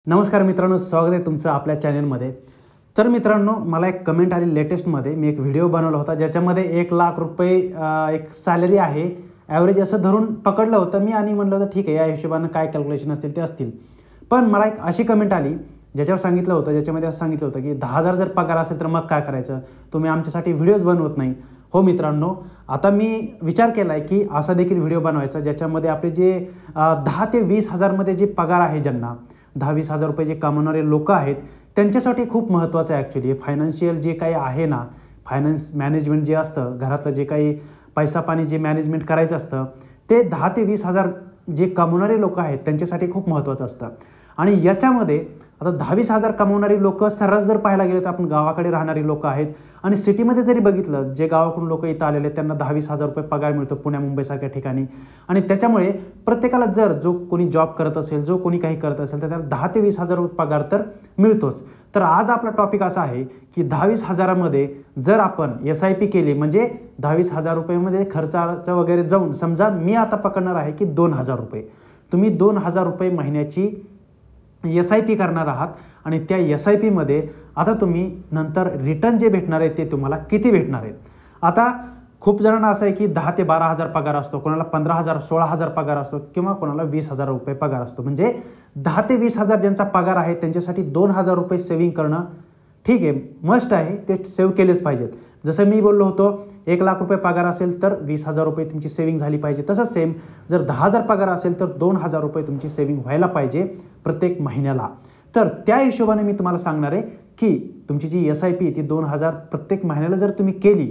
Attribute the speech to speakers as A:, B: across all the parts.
A: नमस्कार मित्रांनो, स्वागत आहे तुमचं आपल्या चॅनलमध्ये. तर मित्रांनो, मला एक कमेंट आली लेटेस्टमध्ये. मी एक व्हिडिओ बनवला होता ज्याच्यामध्ये 1,00,000 रुपये एक सॅलरी आहे, ॲव्हरेज असं धरून पकडलं होतं मी आणि म्हणलं होतं ठीक आहे, या हिशोबानं काय कॅल्क्युलेशन असतील ते असतील. पण मला एक अशी कमेंट आली ज्याच्यावर सांगितलं होतं, ज्याच्यामध्ये असं सांगितलं होतं की 10,000 जर पगार असेल तर मग काय करायचं, तुम्ही आमच्यासाठी व्हिडिओज बनवत नाही. हो मित्रांनो, आता मी विचार केला आहे की असा देखील व्हिडिओ बनवायचा ज्याच्यामध्ये आपले जे 10 ते 20,000 मध्ये जे पगार आहे, ज्यांना 10-20,000 रुपये जे कमवणारे लोक आहेत त्यांच्यासाठी खूप महत्त्वाचं आहे. ॲक्च्युली फायनान्शियल जे काही आहे ना, फायनान्स मॅनेजमेंट जे असतं, घरातलं जे काही पैसा पाणी जे मॅनेजमेंट करायचं असतं ते 10 ते 20,000 जे कमवणारे लोक आहेत त्यांच्यासाठी खूप महत्त्वाचं असतं. आणि याच्यामध्ये आता 10-20,000 कमवणारी लोक सर्रास जर पाहायला गेले तर आपण गावाकडे राहणारी लोक आहेत आणि सिटीमध्ये जरी बघितलं, जे गावाकडून लोक इथं आलेले आहेत त्यांना 10-20,000 रुपये पगार मिळतो पुण्या मुंबईसारख्या ठिकाणी. आणि त्याच्यामुळे प्रत्येकाला जो कोणी जॉब करत असेल, जो कोणी काही करत असेल तर त्याला 10 ते 20,000 रुपये पगार तर मिळतोच. तर आज आपला टॉपिक असा आहे की 10-20,000मध्ये जर आपण SIP केली, म्हणजे 10-20,000 रुपयेमध्ये खर्चाचं वगैरे जाऊन, समजा मी आता पकडणार आहे की 2,000 रुपये, तुम्ही 2,000 रुपये महिन्याची SIP करणार आहात आणि त्या SIPमध्ये आता तुम्ही नंतर रिटर्न जे भेटणार आहे ते तुम्हाला किती भेटणार आहेत. आता खूप जणांना असं आहे की 10 ते 12,000 पगार असतो, कोणाला 15,000 16,000 पगार असतो किंवा कोणाला 20,000 रुपये पगार असतो. म्हणजे 10 ते 20,000 ज्यांचा पगार आहे त्यांच्यासाठी 2,000 रुपये सेव्हिंग करणं ठीक आहे, मस्ट आहे, ते सेव्ह केलेच पाहिजेत. जसं मी बोललो होतो 1,00,000 रुपये पगार असेल तर 20,000 रुपये तुमची सेव्हिंग झाली पाहिजे. तसंच सेम जर 10,000 पगार असेल तर 2,000 रुपये तुमची सेव्हिंग व्हायला पाहिजे प्रत्येक महिन्याला. तर त्या हिशोबाने मी तुम्हाला सांगणार आहे की तुमची जी SIP ती 2,000 प्रत्येक महिन्याला जर तुम्ही केली,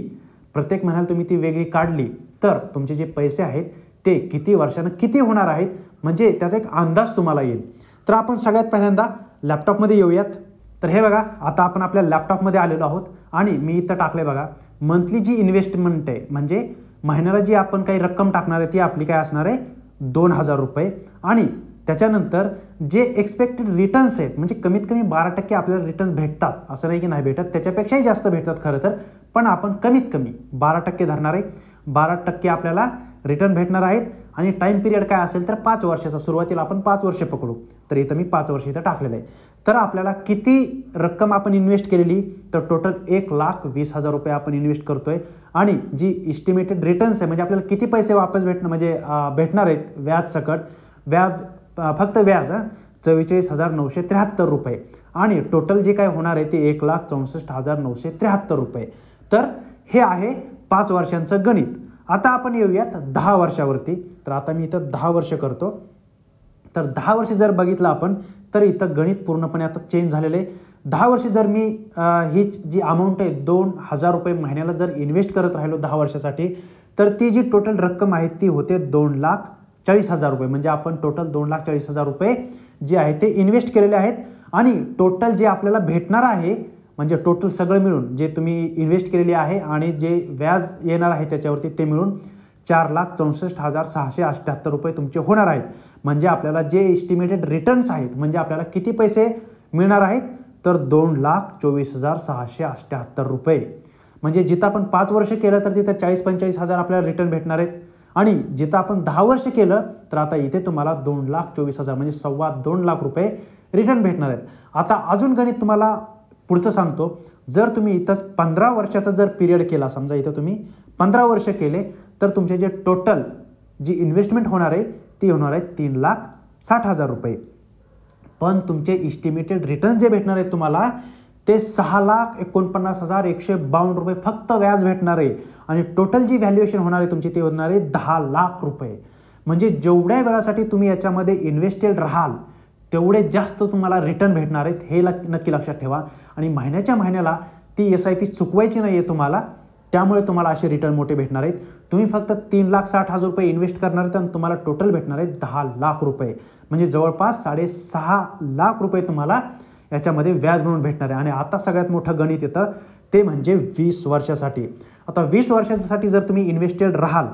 A: प्रत्येक महिन्याला तुम्ही ती वेगळी काढली तर तुमचे जे पैसे आहेत ते किती वर्षानं किती होणार आहेत, म्हणजे त्याचा एक अंदाज तुम्हाला येईल. तर आपण सगळ्यात पहिल्यांदा लॅपटॉपमध्ये येऊयात. तर हे बघा, आता आपण आपल्या लॅपटॉपमध्ये आलेलो आहोत आणि मी इथं टाकले बघा, मंथली जी इन्व्हेस्टमेंट आहे, म्हणजे महिन्याला जी आपण काही रक्कम टाकणार आहे ती आपली काय असणार आहे, 2,000 रुपये. आणि त्याच्यानंतर जे एक्सपेक्टेड रिटर्न्स आहेत, म्हणजे कमीत कमी 12% आपल्याला रिटर्न्स भेटतात, असं नाही की नाही भेटत, त्याच्यापेक्षाही जास्त भेटतात खरं तर, पण आपण कमीत कमी 12% धरणार आहे. 12% आपल्याला रिटर्न भेटणार आहेत आणि टाईम पिरियड काय असेल तर 5 वर्षाचा. सुरुवातीला आपण 5 वर्ष पकडू, तर इथं मी 5 वर्ष इथं टाकलेलं आहे. तर आपल्याला किती रक्कम आपण इन्व्हेस्ट केलेली, तर टोटल 1,20,000 रुपये आपण इन्व्हेस्ट करतोय. आणि जी इस्टिमेटेड रिटर्न्स आहे, म्हणजे आपल्याला किती पैसे वापस भेटणं, म्हणजे भेटणार आहेत व्याज सकट, व्याज फक्त व्याज 44,973 रुपये. आणि टोटल जे काय होणार आहे ते 1,64,973 रुपये. तर हे आहे 5 वर्षांचं गणित. आता आपण येऊयात 10 वर्षावरती. तर आता मी इथं 10 वर्ष करतो. तर 10 वर्ष जर बघितलं आपण तर इथं गणित पूर्णपणे आता चेंज झालेलं आहे. 10 वर्ष जर मी ही जी अमाऊंट आहे 2,000 रुपये महिन्याला जर इन्व्हेस्ट करत राहिलो 10 वर्षासाठी, तर ती जी टोटल रक्कम आहे ती होते 2,40,000 रुपये. म्हणजे आपण टोटल 2,40,000 रुपये जे आहे ते इन्व्हेस्ट केलेले आहेत. आणि टोटल जे आपल्याला भेटणार आहे, म्हणजे टोटल सगळं मिळून जे तुम्ही इन्व्हेस्ट केलेली आहे आणि जे व्याज येणार आहे त्याच्यावरती, ते मिळून 4,64,678 रुपये तुमचे होणार आहेत. म्हणजे आपल्याला जे एस्टिमेटेड रिटर्न्स आहेत, म्हणजे आपल्याला किती पैसे मिळणार आहेत, तर 2,24,678 रुपये. म्हणजे जिथं आपण 5 वर्ष केलं तर तिथं 40-45,000 आपल्याला रिटर्न भेटणार आहेत. आणि जिथं आपण 10 वर्ष केलं तर आता इथे तुम्हाला 2,24,000 म्हणजे 2,25,000 रुपये रिटर्न भेटणार आहेत. आता अजून गणित तुम्हाला पुढचं सांगतो. जर तुम्ही इथं 15 वर्षाचा जर पिरियड केला, समजा इथं तुम्ही 15 वर्ष केले, तर तुमचे जे टोटल जी इन्व्हेस्टमेंट होणार आहे ती होणार आहे 3,60,000 रुपये. पण तुमचे इस्टिमेटेड रिटर्न जे भेटणार आहेत तुम्हाला ते 6,49,152 रुपये फक्त व्याज भेटणार आहे. आणि टोटल जी व्हॅल्युएशन होणार आहे तुमची ते होणार आहे 10,00,000 रुपये. म्हणजे जेवढ्या वेळासाठी तुम्ही याच्यामध्ये इन्व्हेस्टेड राहाल तेवढे जास्त तुम्हाला रिटर्न भेटणार आहेत, हे नक्की लक्षात ठेवा. आणि महिन्याच्या महिन्याला ती SIP चुकवायची नाही आहे तुम्हाला, त्यामुळे तुम्हाला असे रिटर्न मोठे भेटणार आहेत. तुम्ही फक्त 3,60,000 रुपये इन्व्हेस्ट करणार आहेत आणि तुम्हाला टोटल भेटणार आहेत 10,00,000 रुपये. म्हणजे जवळपास 6,50,000 रुपये तुम्हाला याच्यामध्ये व्याज म्हणून भेटणार आहे. आणि आता सगळ्यात मोठं गणित येतं ते म्हणजे 20 वर्षासाठी. आता 20 वर्षासाठी जर तुम्ही इन्व्हेस्टेड राहाल,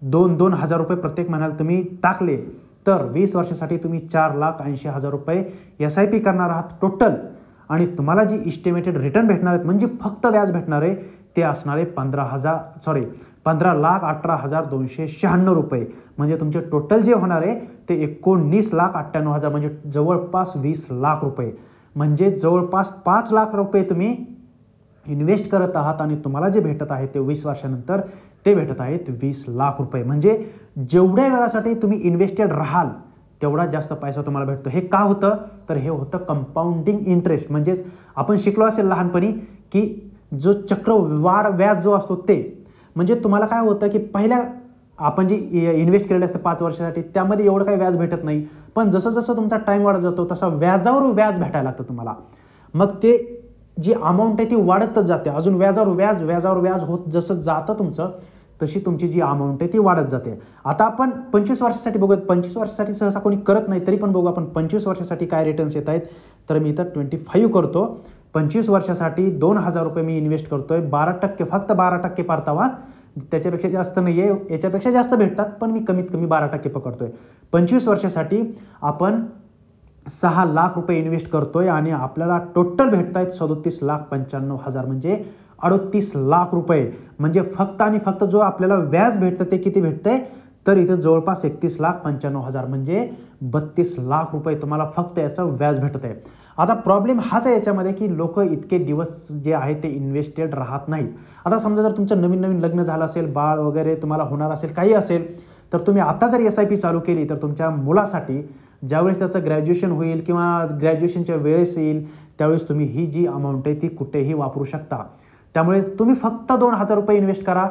A: 2,000 रुपये प्रत्येक महिन्याला तुम्ही टाकले, तर 20 वर्षासाठी तुम्ही 4,80,000 रुपये SIP करणार आहात टोटल. आणि तुम्हाला जी इस्टिमेटेड रिटर्न भेटणार आहेत, म्हणजे फक्त व्याज भेटणार आहे, ते असणार आहे 15,18,296 रुपये. म्हणजे तुमचे टोटल जे होणार आहे ते 19,98,000 म्हणजे जवळपास 20 लाख रुपये. म्हणजे जवळपास 5 लाख रुपये तुम्ही इन्व्हेस्ट करत आहात आणि तुम्हाला जे भेटत आहे ते 20 वर्षानंतर ते भेटत आहेत 20 लाख रुपये. म्हणजे जेवढ्या वेळासाठी तुम्ही इन्व्हेस्टेड राहाल तेवढा जास्त पैसा तुम्हाला भेटतो. हे का होतं तर हे होतं कंपाऊंडिंग इंटरेस्ट. म्हणजेच आपण शिकलो असेल लहानपणी की जो चक्रवाढ व्याज जो असतो ते, म्हणजे तुम्हाला काय होतं की पहिल्या आपण जे इन्व्हेस्ट केलेलं असतं 5 वर्षासाठी त्यामध्ये एवढं काही व्याज भेटत नाही, पण जसं जसं तुमचा टाइम वाढत जातो तसा व्याजावर व्याज भेटायला लागतं तुम्हाला. मग ते जी अमाऊंट आहे ती वाढतच जाते, अजून व्याजावर व्याज होत जसं जातं तुमचं तशी तुमची जी अमाऊंट आहे ती वाढत जाते. आता आपण 25 वर्षासाठी बघूयात. 25 वर्षासाठी सहसा कोणी करत नाही, तरी पण बघू आपण 25 वर्षासाठी काय रिटर्न्स येत आहेत. तर मी इथं 25 करतो. 25 वर्षासाठी 2,000 रुपये मी इन्व्हेस्ट करतोय. 12%, फक्त 12% परतावा, त्याच्यापेक्षा जास्त नाहीये. याच्यापेक्षा जास्त भेटतात पण मी कमीत कमी 12% पकडतोय. 25 वर्षासाठी आपण 6 लाख रुपये इन्व्हेस्ट करतोय आणि आपल्याला टोटल भेटतायत 37,95,000 म्हणजे 38 लाख रुपये. म्हणजे फक्त आणि फक्त जो आपल्याला व्याज भेटतं ते किती भेटतंय तर इथं जवळपास 31,95,000 म्हणजे 32 लाख रुपये तुम्हाला फक्त याचं व्याज भेटत आहे. आता प्रॉब्लेम हाच आहे याच्यामध्ये की लोक इतके दिवस जे आहे ते इन्व्हेस्टेड राहत नाहीत. आता समजा जर तुमचं नवीन नवीन लग्न झालं असेल, बाळ वगैरे तुम्हाला होणार असेल, काही असेल, तर तुम्ही आता जर SIP चालू केली तर तुमच्या मुलासाठी ज्यावेळेस त्याचं ग्रॅज्युएशन होईल किंवा ग्रॅज्युएशनच्या वेळेस येईल त्यावेळेस तुम्ही ही जी अमाऊंट आहे ती कुठेही वापरू शकता. त्यामुळे तुम्ही फक्त 2,000 रुपये इन्व्हेस्ट करा.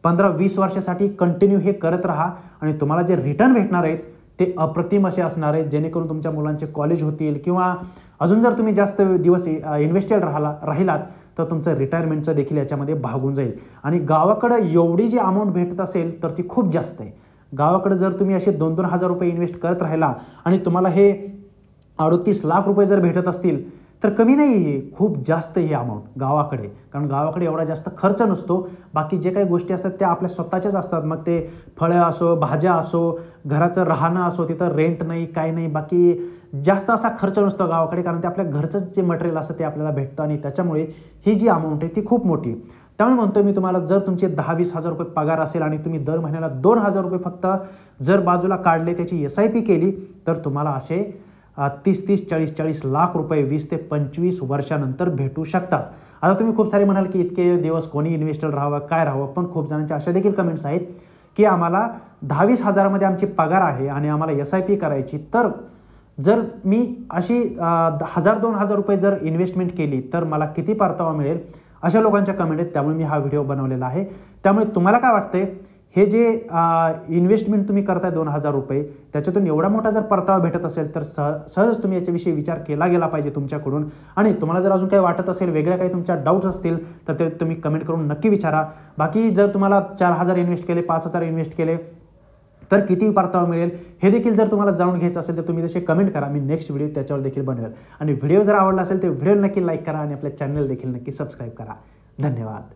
A: 15-20 वर्षासाठी कंटिन्यू हे करत राहा आणि तुम्हाला जे रिटर्न भेटणार आहेत ते अप्रतिम असे असणार आहेत, जेणेकरून तुमच्या मुलांचे कॉलेज होतील किंवा अजून जर तुम्ही जास्त दिवस इन्व्हेस्टेड राहिलात तर तुमचं रिटायरमेंटचं देखील याच्यामध्ये भागून जाईल. आणि गावाकडं एवढी जी अमाऊंट भेटत असेल तर ती खूप जास्त आहे. गावाकडे जर तुम्ही असे 2,000 रुपये इन्व्हेस्ट करत राहिला आणि तुम्हाला हे 38 लाख रुपये जर भेटत असतील तर कमी नाही, हे खूप जास्त ही अमाऊंट गावाकडे. कारण गावाकडे एवढा जास्त खर्च नसतो. बाकी जे काही गोष्टी असतात त्या आपल्या स्वतःच्याच असतात. मग ते फळं असो, भाज्या असो, घराचं राहणं असो, तिथं रेंट नाही, काय नाही, बाकी जास्त असा खर्च नसतो गावाकडे. कारण ते आपल्या घरचंच जे मटेरियल असतं ते आपल्याला भेटतं आणि त्याच्यामुळे ही जी अमाऊंट आहे ती खूप मोठी. त्यामुळे म्हणतो मी तुम्हाला, जर तुमचे 10-20 हजार रुपये पगार असेल आणि तुम्ही दर महिन्याला 2,000 रुपये फक्त जर बाजूला काढले, त्याची SIP केली तर तुम्हाला असे 30-30, 40-40 लाख रुपये 20 ते 25 वर्षानंतर भेटू शकतात. आता तुम्ही खूप सारे म्हणाल की इतके दिवस कोणी इन्व्हेस्टेड राहावं, काय राहावं, पण खूप जणांच्या अशा देखील कमेंट्स आहेत की आम्हाला 10-20 हजारामध्ये आमची पगार आहे आणि आम्हाला SIP करायची, तर जर मी अशी 1,000-2,000 रुपये जर इन्व्हेस्टमेंट केली तर मला किती परतावा मिळेल, अशा लोकांच्या कमेंट आहेत. त्यामुळे मी हा व्हिडिओ बनवलेला आहे. त्यामुळे तुम्हाला काय वाटतंय, हे जे इन्व्हेस्टमेंट तुम्ही करताय 2,000 रुपये, त्याच्यातून एवढा मोठा जर परतावा भेटत असेल तर सहज तुम्ही याच्याविषयी विचार केला गेला पाहिजे तुमच्याकडून. आणि तुम्हाला जर अजून काही वाटत असेल, वेगळ्या काही तुमच्या डाऊट्स असतील तर ते तुम्ही कमेंट करून नक्की विचारा. बाकी जर तुम्हाला 4,000 इन्व्हेस्ट केले, 5,000 इन्व्हेस्ट केले तर किती परतावा मिळेल हे देखील जर तुम्हाला जाणून घ्यायचं असेल तर तुम्ही तसे कमेंट करा. मी नेक्स्ट व्हिडिओ त्याच्यावर देखील बनवेल. आणि व्हिडिओ जर आवडला असेल तर व्हिडिओ नक्की लाईक करा आणि आपल्या चॅनल देखील नक्की सबस्क्राईब करा. धन्यवाद.